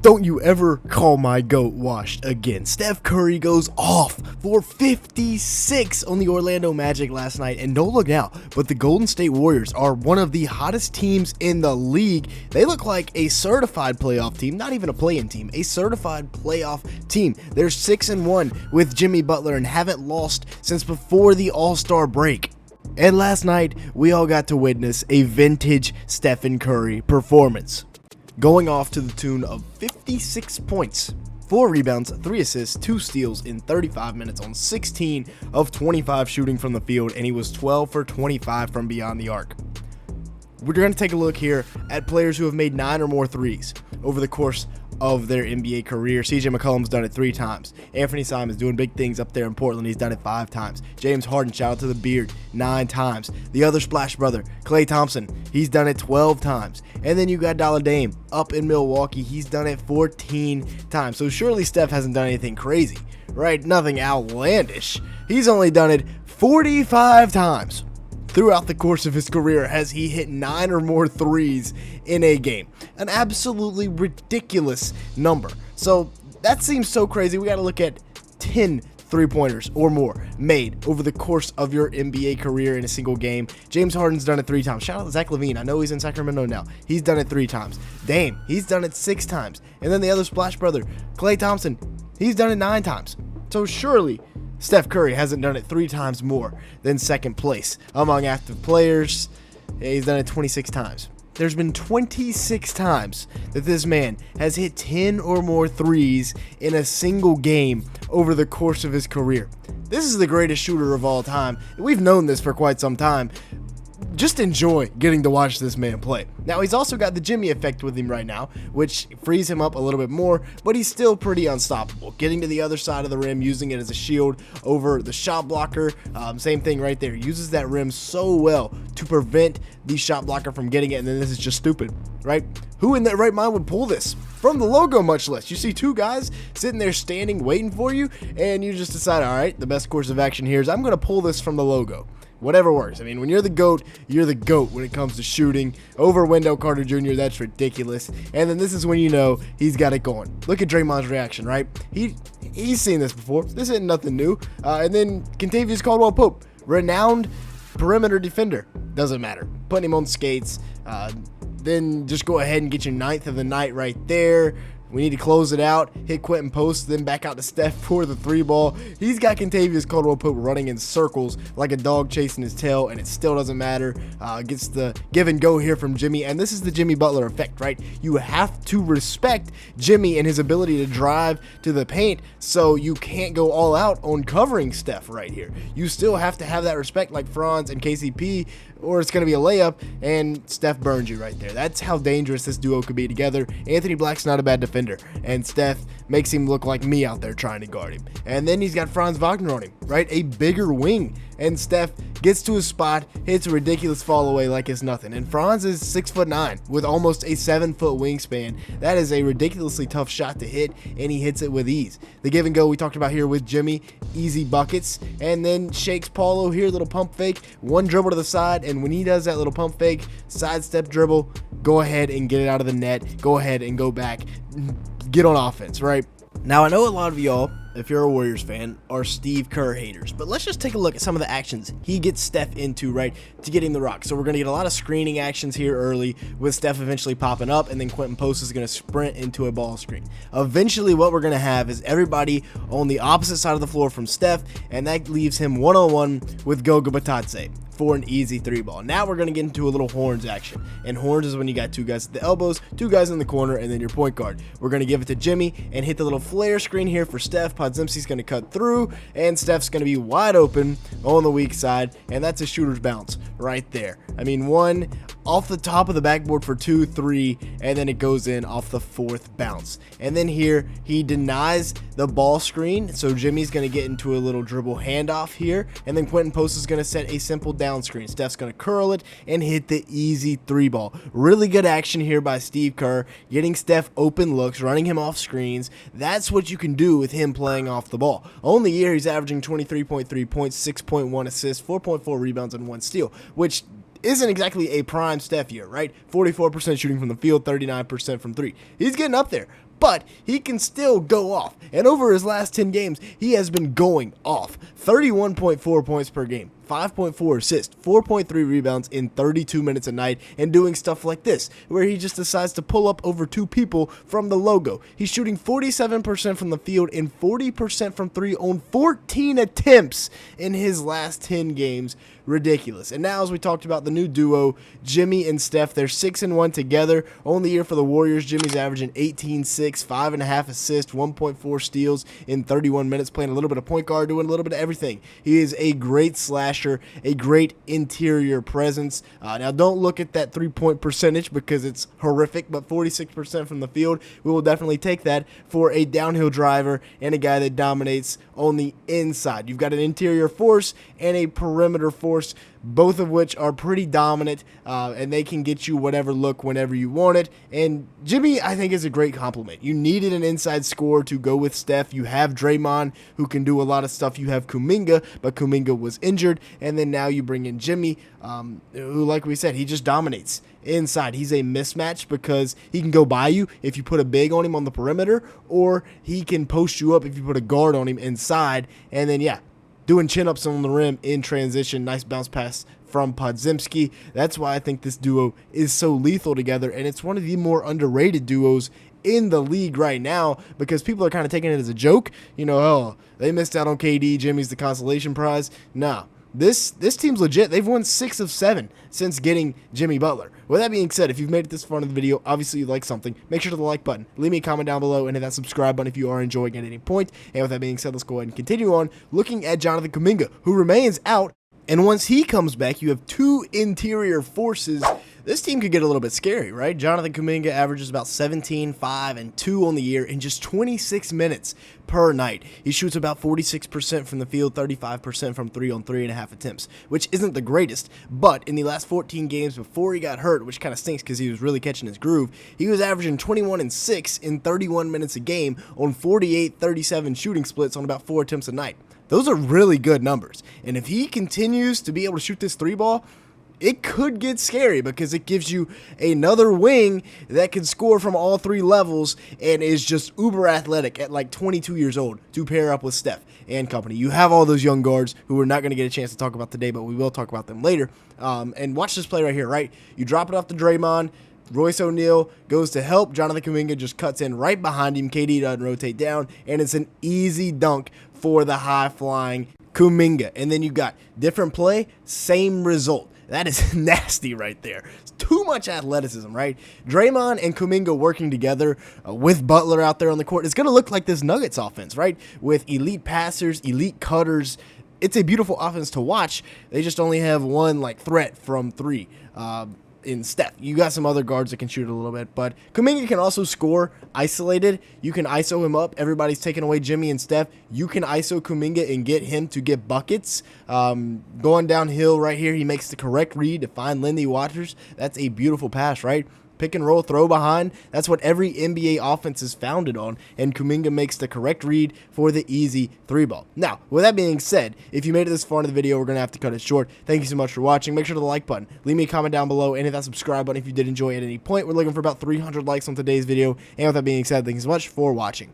Don't you ever call my GOAT washed again. Steph Curry goes off for 56 on the Orlando Magic last night. And don't look now, but the Golden State Warriors are one of the hottest teams in the league. They look like a certified playoff team, not even a play-in team, a certified playoff team. They're 6-1 with Jimmy Butler and haven't lost since before the All-Star break. And last night, we all got to witness a vintage Stephen Curry performance, going off to the tune of 56 points, 4 rebounds, 3 assists, 2 steals in 35 minutes on 16 of 25 shooting from the field, and he was 12 for 25 from beyond the arc. We're going to take a look here at players who have made 9 or more threes over the course of their NBA career. CJ McCollum's done it 3 times. Anthony Simons doing big things up there in Portland. He's done it 5 times. James Harden, shout out to the beard, 9 times. The other Splash brother, Klay Thompson, he's done it 12 times. And then you got Dollar Dame up in Milwaukee. He's done it 14 times. So surely Steph hasn't done anything crazy, right? Nothing outlandish. He's only done it 45 times. Throughout the course of his career has he hit 9 or more threes in a game. An absolutely ridiculous number. So that seems so crazy. We got to look at 10 3-pointers or more made over the course of your NBA career in a single game. James Harden's done it 3 times. Shout out to Zach LaVine. I know he's in Sacramento now. He's done it 3 times. Dame, he's done it 6 times. And then the other Splash brother, Klay Thompson, he's done it 9 times. So surely Steph Curry hasn't done it 3 times more than second place among active players. He's done it 26 times. There's been 26 times that this man has hit 10 or more threes in a single game over the course of his career. This is the greatest shooter of all time. We've known this for quite some time. Just enjoy getting to watch this man play. Now, he's also got the Jimmy effect with him right now, which frees him up a little bit more, but he's still pretty unstoppable. Getting to the other side of the rim, using it as a shield over the shot blocker. Same thing right there. Uses that rim so well to prevent the shot blocker from getting it, and then this is just stupid, right? Who in their right mind would pull this from the logo, much less? You see 2 guys sitting there standing, waiting for you, and you just decide, all right, the best course of action here is I'm going to pull this from the logo. Whatever works. I mean, when you're the GOAT, you're the GOAT when it comes to shooting. Over Wendell Carter Jr., that's ridiculous. And then this is when you know he's got it going. Look at Draymond's reaction, right? He's seen this before. This isn't nothing new. And then Kentavious Caldwell-Pope, renowned perimeter defender. Doesn't matter. Putting him on skates. Then just go ahead and get your 9th of the night right there. We need to close it out, hit Quentin Post, then back out to Steph for the 3 ball. He's got Kentavious Caldwell-Pope running in circles like a dog chasing his tail, and it still doesn't matter. Gets the give and go here from Jimmy, and this is the Jimmy Butler effect, right? You have to respect Jimmy and his ability to drive to the paint, so you can't go all out on covering Steph right here. You still have to have that respect like Franz and KCP, or it's going to be a layup, and Steph burns you right there. That's how dangerous this duo could be together. Anthony Black's not a bad defender, and Steph makes him look like me out there trying to guard him. And then he's got Franz Wagner on him, right? A bigger wing. And Steph gets to his spot, hits a ridiculous fall away like it's nothing. And Franz is 6'9" with almost a 7-foot wingspan. That is a ridiculously tough shot to hit, and he hits it with ease. The give and go we talked about here with Jimmy, easy buckets, and then shakes Paulo here, little pump fake, 1 dribble to the side, and when he does that little pump fake, sidestep dribble, go ahead and get it out of the net, go ahead and go back, get on offense, right? Now, I know a lot of y'all, if you're a Warriors fan, are Steve Kerr haters, but let's just take a look at some of the actions he gets Steph into, right, to get him the rock. So we're going to get a lot of screening actions here early with Steph eventually popping up, and then Quentin Post is going to sprint into a ball screen. Eventually, what we're going to have is everybody on the opposite side of the floor from Steph, and that leaves him one-on-one with Goga Bitadze for an easy 3 ball. Now we're going to get into a little horns action, and horns is when you got 2 guys at the elbows, 2 guys in the corner, and then your point guard. We're going to give it to Jimmy and hit the little flare screen here for Steph. Podziemski's going to cut through, and Steph's going to be wide open on the weak side, and that's a shooter's bounce right there. I mean, 1 off the top of the backboard for 2, 3, and then it goes in off the 4th bounce. And then here, he denies the ball screen, so Jimmy's going to get into a little dribble handoff here, and then Quentin Post is going to set a simple down screen. Steph's going to curl it and hit the easy 3 ball. Really good action here by Steve Kerr, getting Steph open looks, running him off screens. That's what you can do with him playing off the ball. On the year, he's averaging 23.3 points, 6.1 assists, 4.4 rebounds, and 1 steal, which isn't exactly a prime Steph year, right? 44% shooting from the field, 39% from 3. He's getting up there. but he can still go off. And over his last 10 games, he has been going off. 31.4 points per game, 5.4 assists, 4.3 rebounds in 32 minutes a night, and doing stuff like this, where he just decides to pull up over 2 people from the logo. He's shooting 47% from the field and 40% from 3 on 14 attempts in his last 10 games. Ridiculous. And now, as we talked about, the new duo, Jimmy and Steph, they're 6-1 together. On the year for the Warriors, Jimmy's averaging 18-6, 5.5 assists, 1.4 steals in 31 minutes, playing a little bit of point guard, doing a little bit of everything. He is a great slasher, a great interior presence. Now, don't look at that three-point percentage because it's horrific, but 46% from the field, we will definitely take that for a downhill driver and a guy that dominates on the inside. You've got an interior force and a perimeter force, both of which are pretty dominant, and they can get you whatever look whenever you want it. And Jimmy, I think, is a great compliment. You needed an inside scorer to go with Steph. You have Draymond, who can do a lot of stuff. You have Kuminga, but Kuminga was injured. And then now you bring in Jimmy, who, like we said, he just dominates inside. He's a mismatch because he can go by you if you put a big on him on the perimeter, or he can post you up if you put a guard on him inside. And then, yeah, doing chin-ups on the rim in transition. Nice bounce pass from Podziemski. That's why I think this duo is so lethal together, and it's one of the more underrated duos in the league right now because people are kind of taking it as a joke. You know, oh, they missed out on KD. Jimmy's the consolation prize. No. This team's legit. They've won 6 of 7 since getting Jimmy Butler. With that being said, if you've made it this far in the video, obviously you like something, make sure to the like button. Leave me a comment down below and hit that subscribe button if you are enjoying at any point. And with that being said, let's go ahead and continue on looking at Jonathan Kuminga, who remains out. And once he comes back, you have 2 interior forces. This team could get a little bit scary, right? Jonathan Kuminga averages about 17, 5, and 2 on the year in just 26 minutes per night. He shoots about 46% from the field, 35% from 3 on 3.5 attempts, which isn't the greatest, but in the last 14 games before he got hurt, which kind of stinks because he was really catching his groove, he was averaging 21 and 6 in 31 minutes a game on 48-37 shooting splits on about 4 attempts a night. Those are really good numbers, and if he continues to be able to shoot this 3-ball, it could get scary because it gives you another wing that can score from all 3 levels and is just uber athletic at like 22 years old to pair up with Steph and company. You have all those young guards who we're not going to get a chance to talk about today, but we will talk about them later. And watch this play right here, right? You drop it off to Draymond. Royce O'Neal goes to help. Jonathan Kuminga just cuts in right behind him. KD doesn't rotate down, and it's an easy dunk for the high-flying Kuminga. And then you got different play, same result. That is nasty right there. It's too much athleticism, right? Draymond and Kuminga working together with Butler out there on the court. It's going to look like this Nuggets offense, right? With elite passers, elite cutters. It's a beautiful offense to watch. They just only have one like threat from 3. In Steph. You got some other guards that can shoot a little bit, but Kuminga can also score isolated. You can ISO him up. Everybody's taking away Jimmy and Steph. You can ISO Kuminga and get him to get buckets. Going downhill right here, he makes the correct read to find Lindy Waters. That's a beautiful pass, right? Pick and roll, throw behind. That's what every NBA offense is founded on, and Kuminga makes the correct read for the easy 3-ball. Now, with that being said, if you made it this far in the video, we're going to have to cut it short. Thank you so much for watching. Make sure to the like button. Leave me a comment down below and hit that subscribe button if you did enjoy at any point. We're looking for about 300 likes on today's video. And with that being said, thank you so much for watching.